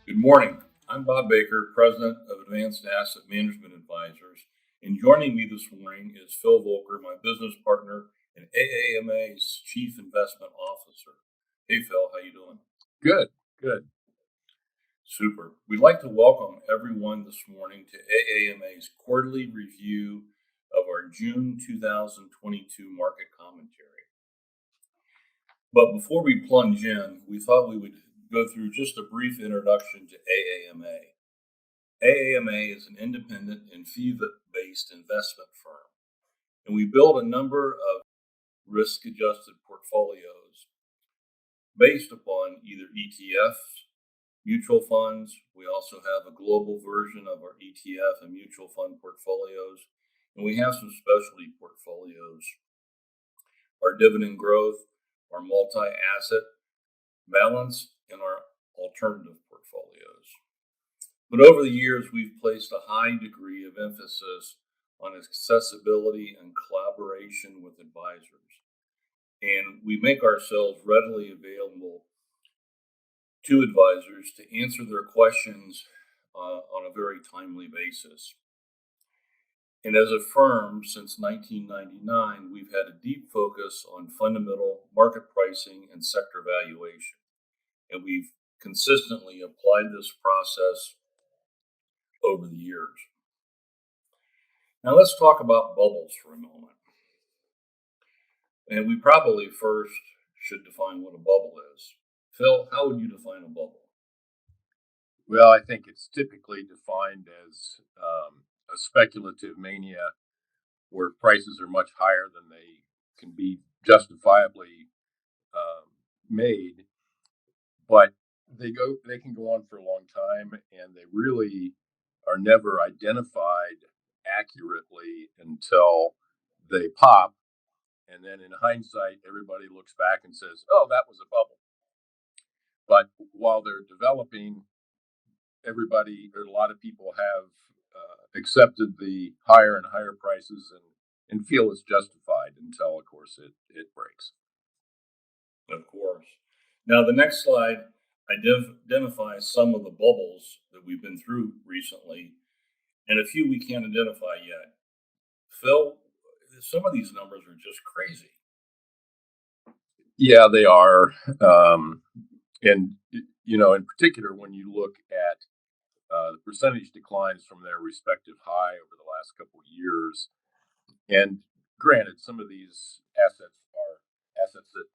Good morning. I'm Bob Baker, President of Advanced Asset Management Advisors, and joining me this morning is Phil Voelker, my business partner and AAMA's Chief Investment Officer. Hey, Phil, how you doing? Good, good. Super. We'd like to welcome everyone this morning to AAMA's quarterly review of our June 2022 market commentary. But before we plunge in, we thought we would go through just a brief introduction to AAMA. AAMA is an independent and fee-based investment firm, and we build a number of risk-adjusted portfolios based upon either ETFs, mutual funds. We also have a global version of our ETF and mutual fund portfolios, and we have some specialty portfolios, our dividend growth, our multi-asset balance, and our alternative portfolios. But over the years, we've placed a high degree of emphasis on accessibility and collaboration with advisors. And we make ourselves readily available to advisors to answer their questions on a very timely basis. And as a firm, since 1999, we've had a deep focus on fundamental market pricing and sector valuation. And we've consistently applied this process over the years. Now let's talk about bubbles for a moment. And we probably first should define what a bubble is. Phil, how would you define a bubble? Well, I think it's typically defined as a speculative mania where prices are much higher than they can be justifiably made, but they can go on for a long time, and they really are never identified accurately until they pop, and then in hindsight, everybody looks back and says, "Oh, that was a bubble." But while they're developing, a lot of people have accepted the higher and higher prices and feel it's justified until, of course, it breaks. Of course. Now, the next slide identifies some of the bubbles that we've been through recently, and a few we can't identify yet. Phil, some of these numbers are just crazy. Yeah, they are. And, in particular, when you look at the percentage declines from their respective high over the last couple of years, and granted, some of these assets are assets that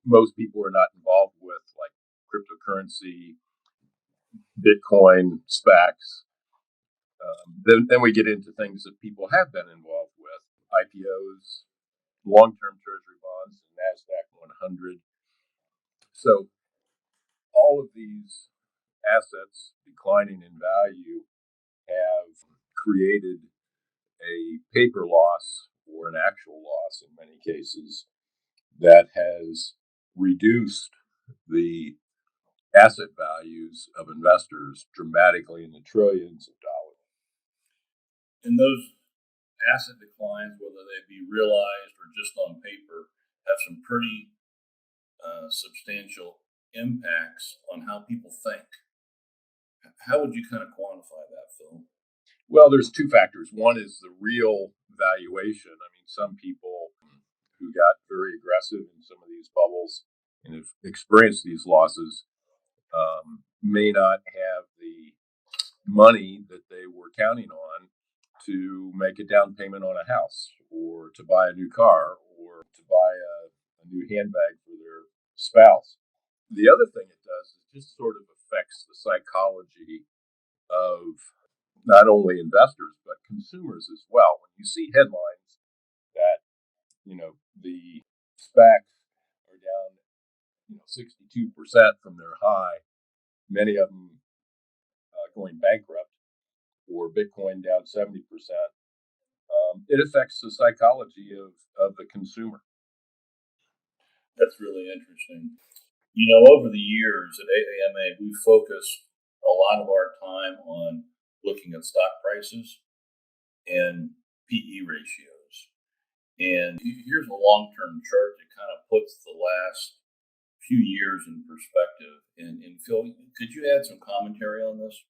most people are not involved with, like cryptocurrency, Bitcoin, SPACs. Then we get into things that people have been involved with: IPOs, long-term treasury bonds, and NASDAQ 100. So all of these assets declining in value have created a paper loss or an actual loss in many cases that has reduced the asset values of investors dramatically in the trillions of dollars. And those asset declines, whether they be realized or just on paper, have some pretty substantial impacts on how people think. How would you kind of quantify that, Phil? Well, there's two factors. One is the real valuation. I mean, some people who got very aggressive in some of these bubbles and have experienced these losses may not have the money that they were counting on to make a down payment on a house or to buy a new car or to buy a new handbag for their spouse. The other thing it does is just sort of affects the psychology of not only investors but consumers as well. When you see headlines that the SPACs are down 62% from their high, many of them going bankrupt, or Bitcoin down 70%, it affects the psychology of the consumer. That's really interesting. Over the years at AAMA, we focused a lot of our time on looking at stock prices and PE ratios. And here's a long term chart that kind of puts the last few years in perspective. And Phil, could you add some commentary on this?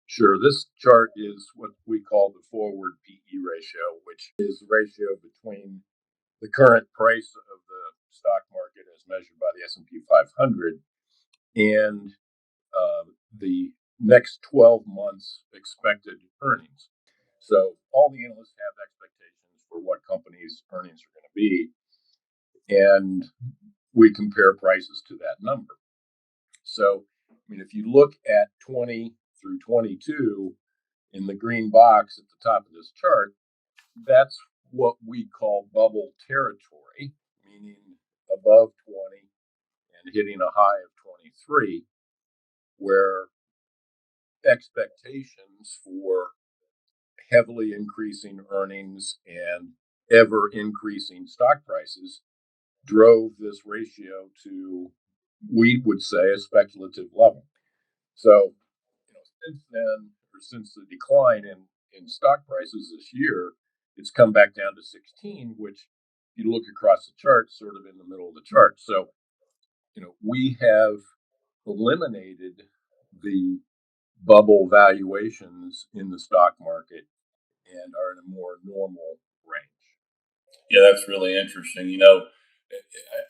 Sure. This chart is what we call the forward PE ratio, which is the ratio between the current price of the stock market as measured by the S&P 500 and the next 12 months expected earnings. So all the analysts have expectations for what companies' earnings are going to be, and we compare prices to that number. So, I mean, if you look at 20 through 22 in the green box at the top of this chart, that's what we call bubble territory, meaning above 20 and hitting a high of 23, where expectations for heavily increasing earnings and ever increasing stock prices drove this ratio to, we would say, a speculative level. So, since then, or since the decline in stock prices this year, it's come back down to 16, which, if you look across the chart, sort of in the middle of the chart. So, we have eliminated the bubble valuations in the stock market and are in a more normal range. Yeah, that's really interesting.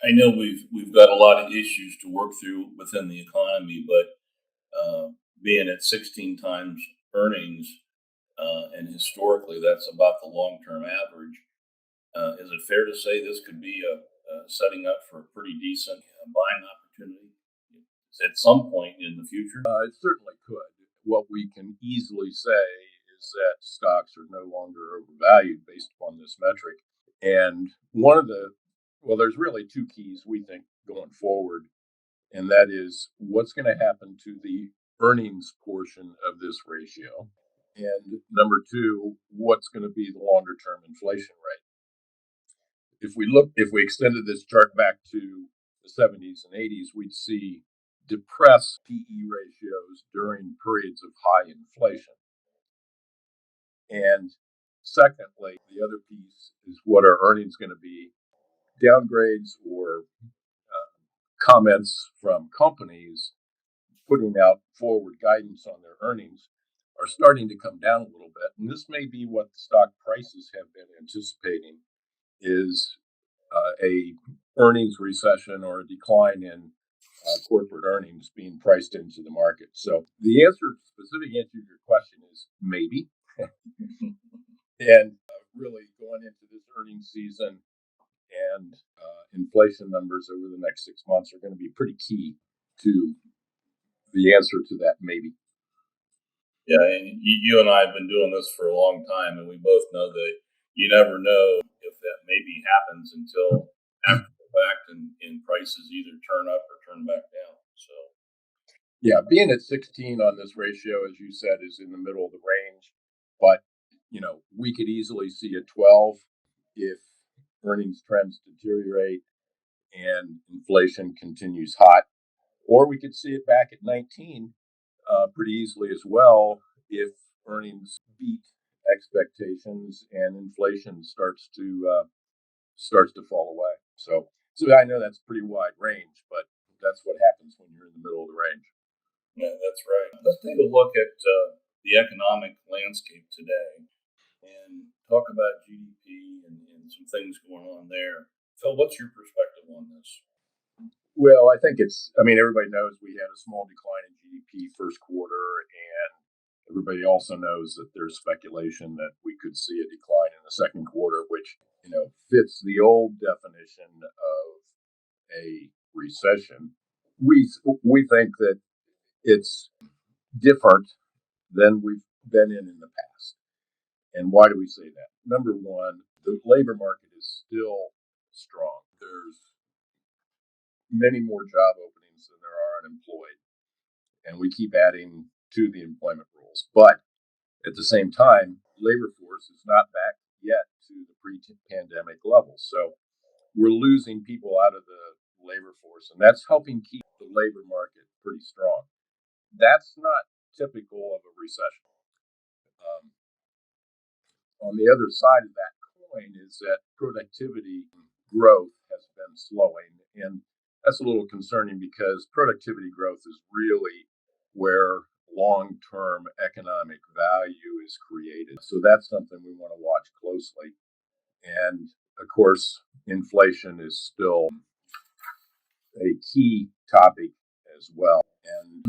I know we've got a lot of issues to work through within the economy, but being at 16 times earnings, and historically that's about the long term average. Is it fair to say this could be setting up for a pretty decent buying opportunity at some point in the future? It certainly could. What we can easily say is that stocks are no longer overvalued based upon this metric. And there's really two keys we think going forward, and that is what's going to happen to the earnings portion of this ratio. And number two, what's going to be the longer term inflation rate? If we extended this chart back to the 70s and 80s, we'd see depressed PE ratios during periods of high inflation. And secondly, the other piece is what are earnings going to be? Downgrades or comments from companies putting out forward guidance on their earnings are starting to come down a little bit. And this may be what the stock prices have been anticipating is a earnings recession or a decline in corporate earnings being priced into the market. So the specific answer to your question is maybe. And really going into this earnings season and inflation numbers over the next 6 months are going to be pretty key to the answer to that maybe. Yeah, and you and I have been doing this for a long time, and we both know that you never know if that maybe happens until after the fact, and prices either turn up or turn back down. So, Yeah, being at 16 on this ratio, as you said, is in the middle of the range. But, we could easily see a 12 if earnings trends deteriorate and inflation continues hot. Or we could see it back at 19 pretty easily as well if earnings beat expectations and inflation starts to fall away. So I know that's a pretty wide range, but that's what happens when you're in the middle of the range. yeah, that's right. Let's take a look at the economic landscape today and talk about GDP and some things going on there. Phil, what's your perspective on this? Well, everybody knows we had a small decline in GDP first quarter, and everybody also knows that there's speculation that we could see a decline in the second quarter, which, fits the old definition of a recession. We think that it's different than we've been in the past. And why do we say that? Number one, the labor market is still strong. There's many more job openings than there are unemployed, and we keep adding to the employment rules. But at the same time, labor force is not back yet to the pre-pandemic levels. So we're losing people out of the labor force, and that's helping keep the labor market pretty strong. That's not typical of a recession. Um, on the other side of that coin is that productivity growth has been slowing, and That's a little concerning because productivity growth is really where long-term economic value is created. So that's something we want to watch closely. And of course, inflation is still a key topic as well. And,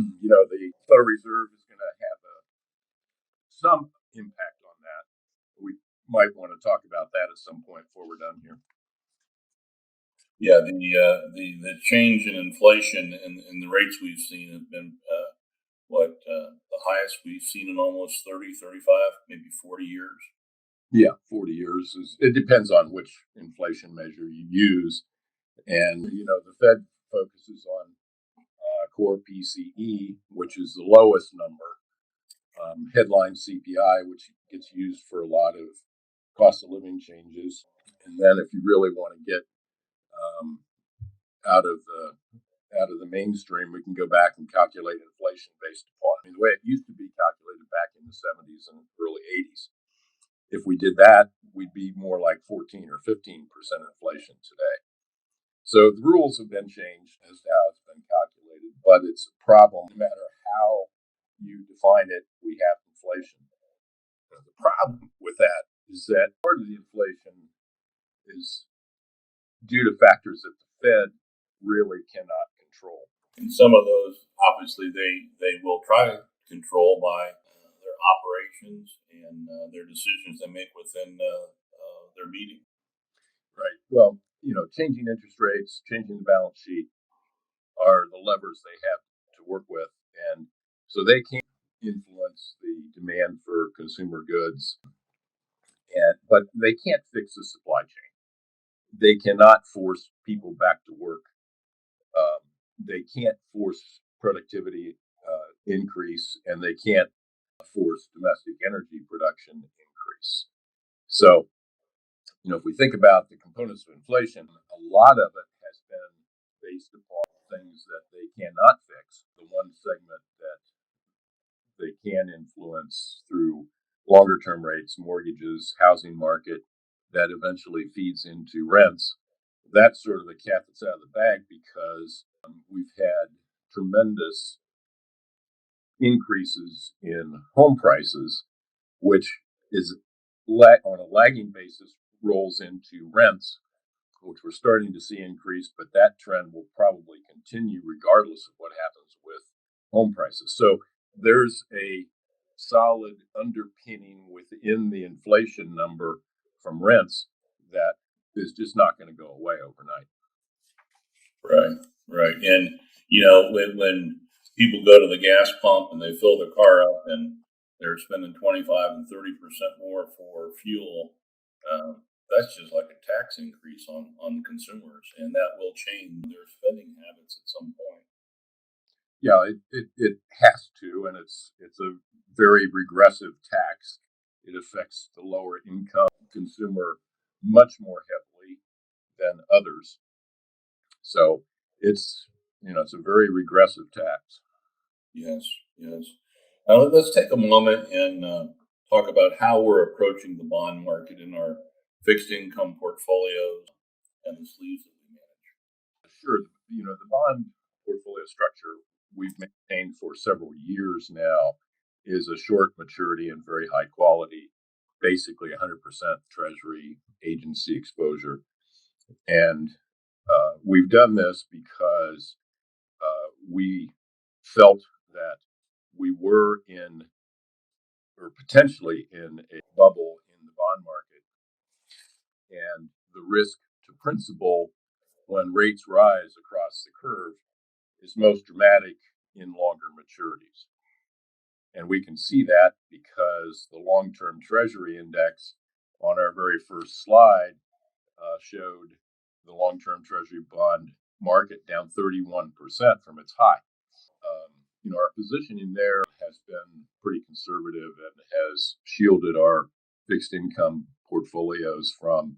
the Federal Reserve is going to have some impact on that. We might want to talk about that at some point before we're done here. Yeah, the change in inflation and the rates we've seen have been the highest we've seen in almost 30, 35, maybe 40 years. Yeah, 40 years it depends on which inflation measure you use. And, the Fed focuses on core PCE, which is the lowest number, headline CPI, which gets used for a lot of cost of living changes. And then if you really want to get um, out of the mainstream, we can go back and calculate inflation based upon the way it used to be calculated back in the 70s and early 80s. If we did that, we'd be more like 14 or 15% inflation today. So the rules have been changed as to how it's been calculated, but it's a problem no matter how you define it. We have inflation. The problem with that is that part of the inflation is due to factors that the Fed really cannot control. And some of those, obviously, they will try to control by their operations and their decisions they make within their meeting. Right. Well, changing interest rates, changing the balance sheet are the levers they have to work with. And so they can influence the demand for consumer goods, but they can't fix the supply chain. They cannot force people back to work. They can't force productivity increase, and they can't force domestic energy production increase. So, if we think about the components of inflation, a lot of it has been based upon things that they cannot fix. The one segment that they can influence through longer term rates, mortgages, housing market, that eventually feeds into rents. That's sort of the cat that's out of the bag because we've had tremendous increases in home prices, which is on a lagging basis rolls into rents, which we're starting to see increase, but that trend will probably continue regardless of what happens with home prices. So there's a solid underpinning within the inflation number from rents that is just not going to go away overnight. Right, right. And, when people go to the gas pump and they fill their car up and they're spending 25 and 30% more for fuel, uh, that's just like a tax increase on consumers, and that will change their spending habits at some point. Yeah, it has to, and it's a very regressive tax. It affects the lower income consumer much more heavily than others. So it's a very regressive tax. Yes, yes. Now let's take a moment and talk about how we're approaching the bond market in our fixed income portfolios and the sleeves that we manage. Sure, the bond portfolio structure we've maintained for several years now is a short maturity and very high quality, basically 100% Treasury agency exposure. And we've done this because we felt that we were in, or potentially in, a bubble in the bond market, and the risk to principal when rates rise across the curve is most dramatic in longer maturities. And we can see that because the long term Treasury index on our very first slide showed the long term Treasury bond market down 31% from its high. Our positioning there has been pretty conservative and has shielded our fixed income portfolios from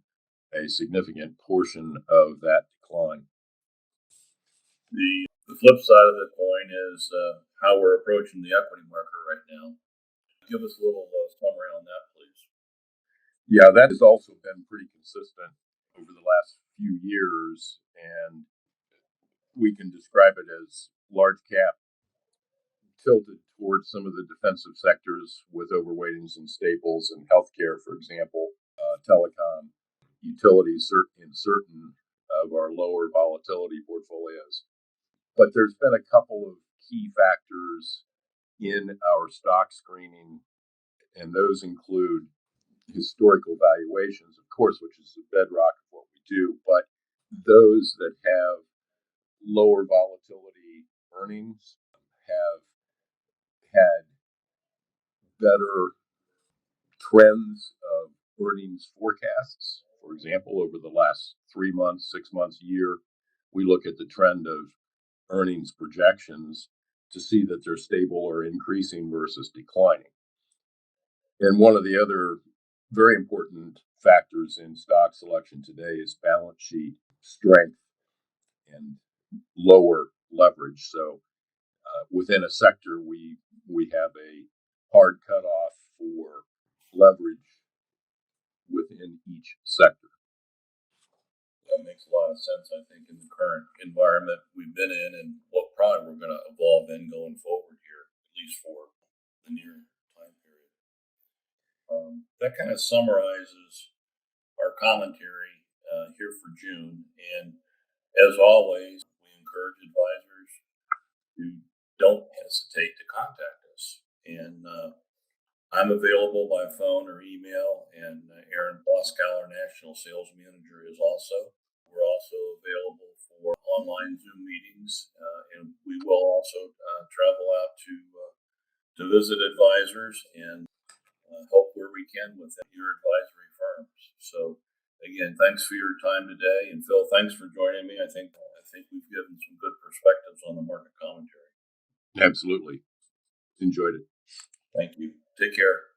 a significant portion of that decline. The flip side of the coin is how we're approaching the equity market right now. Give us a little summary on that, please. Yeah, that has also been pretty consistent over the last few years. And we can describe it as large cap tilted towards some of the defensive sectors with overweightings in staples and healthcare, for example, telecom, utilities in certain of our lower volatility portfolios. But there's been a couple of key factors in our stock screening, and those include historical valuations, of course, which is the bedrock of what we do, but those that have lower volatility earnings have had better trends of earnings forecasts. For example, over the last 3 months, 6 months, year, we look at the trend of earnings projections to see that they're stable or increasing versus declining. And one of the other very important factors in stock selection today is balance sheet strength and lower leverage. So within a sector, we have a hard cutoff for leverage within each sector. That makes a lot of sense, I think, in the current environment we've been in and what probably we're going to evolve in going forward here, at least for the near time period. That kind of summarizes our commentary here for June. And as always, we encourage advisors to don't hesitate to contact us. And I'm available by phone or email, and Aaron Bloskow, our National Sales Manager, is also. We're also available for online Zoom meetings, and we will also travel out to visit advisors and help where we can with your advisory firms. So, again, thanks for your time today, and Phil, thanks for joining me. I think we've given some good perspectives on the market commentary. Absolutely. Enjoyed it. Thank you. Take care.